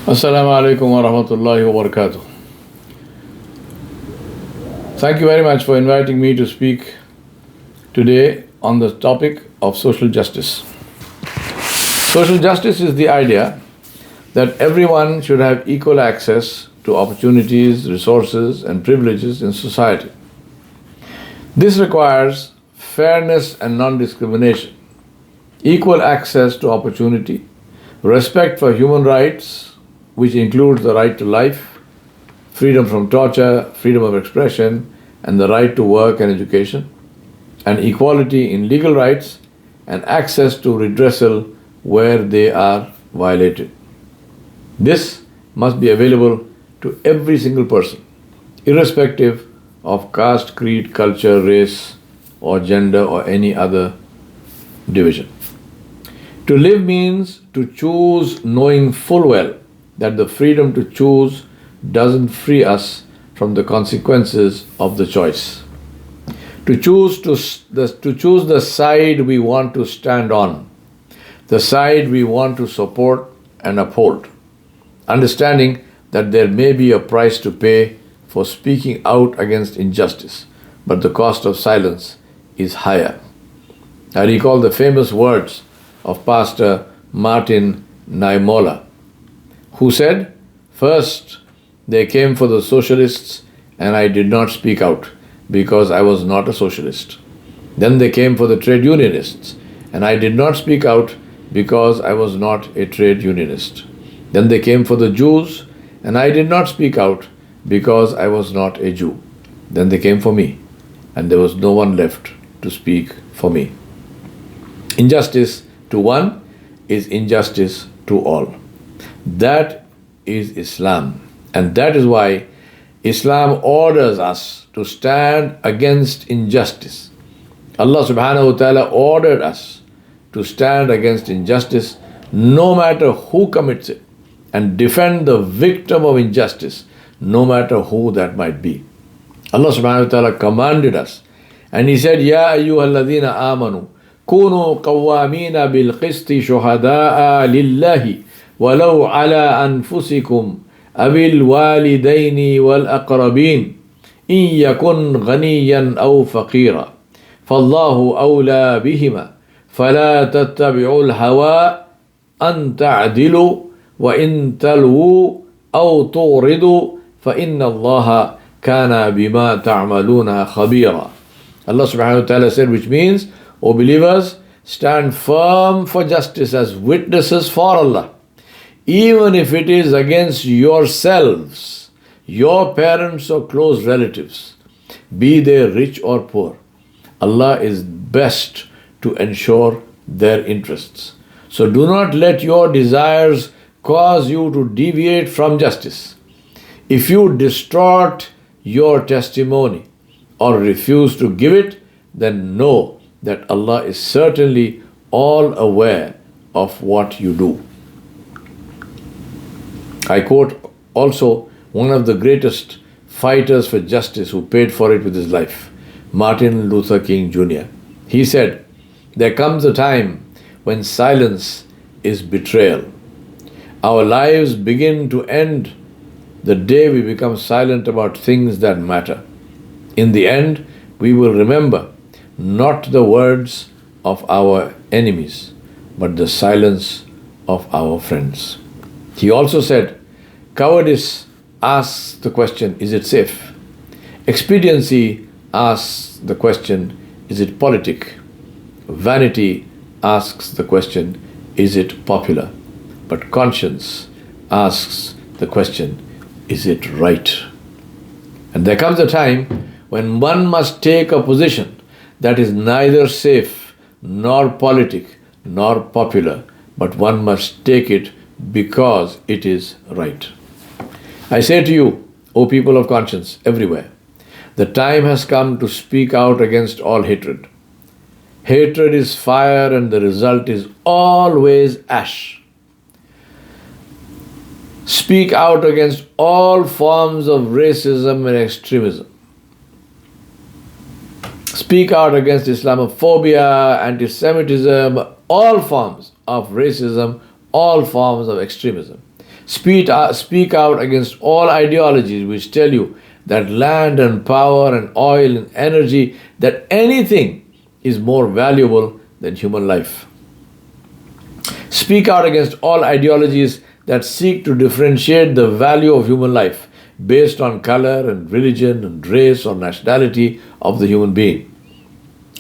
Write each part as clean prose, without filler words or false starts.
Assalamu alaikum wa rahmatullahi wa barakatuh. Thank you very much for inviting me to speak today on the topic of social justice. Social justice is the idea that everyone should have equal access to opportunities, resources, and privileges in society. This requires fairness and non-discrimination, equal access to opportunity, respect for human rights, which includes the right to life, freedom from torture, freedom of expression, and the right to work and education, and equality in legal rights and access to redressal where they are violated. This must be available to every single person, irrespective of caste, creed, culture, race, or gender, or any other division. To live means to choose knowing full well that the freedom to choose doesn't free us from the consequences of the choice. To choose the side we want to stand on, the side we want to support and uphold, understanding that there may be a price to pay for speaking out against injustice, but the cost of silence is higher. I recall the famous words of Pastor Martin Niemöller, who said, "First, they came for the socialists and I did not speak out because I was not a socialist. Then they came for the trade unionists and I did not speak out because I was not a trade unionist. Then they came for the Jews and I did not speak out because I was not a Jew. Then they came for me and there was no one left to speak for me." Injustice to one is injustice to all. That is Islam. And that is why Islam orders us to stand against injustice. Allah subhanahu wa ta'ala ordered us to stand against injustice no matter who commits it and defend the victim of injustice no matter who that might be. Allah subhanahu wa ta'ala commanded us and He said, "Ya ayyuhalladhina amanu kunu qawwamina bil qisti shuhada'a lillahi walau ala anfusikum abil walidaini wal aqrabin in yakun ghaniyan aw faqira fallahu awla bihima fala tattabi'ul hawa an ta'dilu wa in talwu aw turidu fa inna allaha kana bima ta'maluna khabira." Allah subhanahu wa ta'ala said, which means, O believers, stand firm for justice as witnesses for Allah, even if it is against yourselves, your parents or close relatives, be they rich or poor. Allah is best to ensure their interests. So do not let your desires cause you to deviate from justice. If you distort your testimony or refuse to give it, then know that Allah is certainly all aware of what you do. I quote also one of the greatest fighters for justice who paid for it with his life, Martin Luther King Jr. He said, "There comes a time when silence is betrayal. Our lives begin to end the day we become silent about things that matter. In the end, we will remember not the words of our enemies, but the silence of our friends." He also said, "Cowardice asks the question, is it safe? Expediency asks the question, is it politic? Vanity asks the question, is it popular? But conscience asks the question, is it right?" And there comes a time when one must take a position that is neither safe, nor politic, nor popular, but one must take it because it is right. I say to you, O people of conscience everywhere, the time has come to speak out against all hatred. Hatred is fire and the result is always ash. Speak out against all forms of racism and extremism. Speak out against Islamophobia, anti-Semitism, all forms of racism, all forms of extremism. Speak out against all ideologies which tell you that land and power and oil and energy, that anything is more valuable than human life. Speak out against all ideologies that seek to differentiate the value of human life based on color and religion and race or nationality of the human being.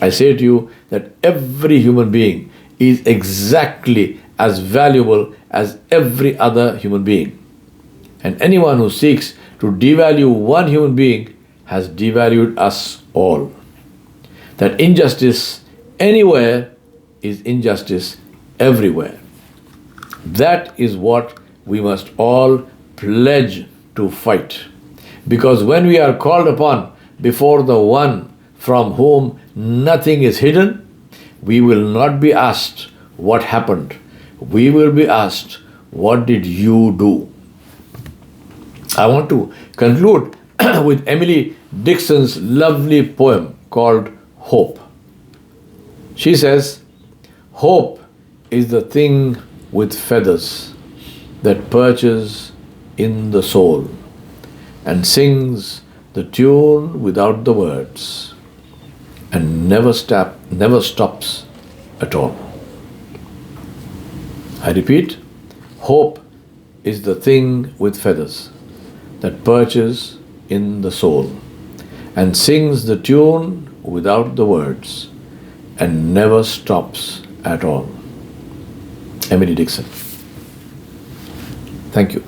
I say to you that every human being is exactly as valuable as every other human being. And anyone who seeks to devalue one human being has devalued us all. That injustice anywhere is injustice everywhere. That is what we must all pledge to fight. Because when we are called upon before the one from whom nothing is hidden, we will not be asked what happened. We will be asked, what did you do? I want to conclude with Emily Dixon's lovely poem called Hope. She says, hope is the thing with feathers that perches in the soul and sings the tune without the words and never stops at all. I repeat, hope is the thing with feathers that perches in the soul and sings the tune without the words and never stops at all. Emily Dixon. Thank you.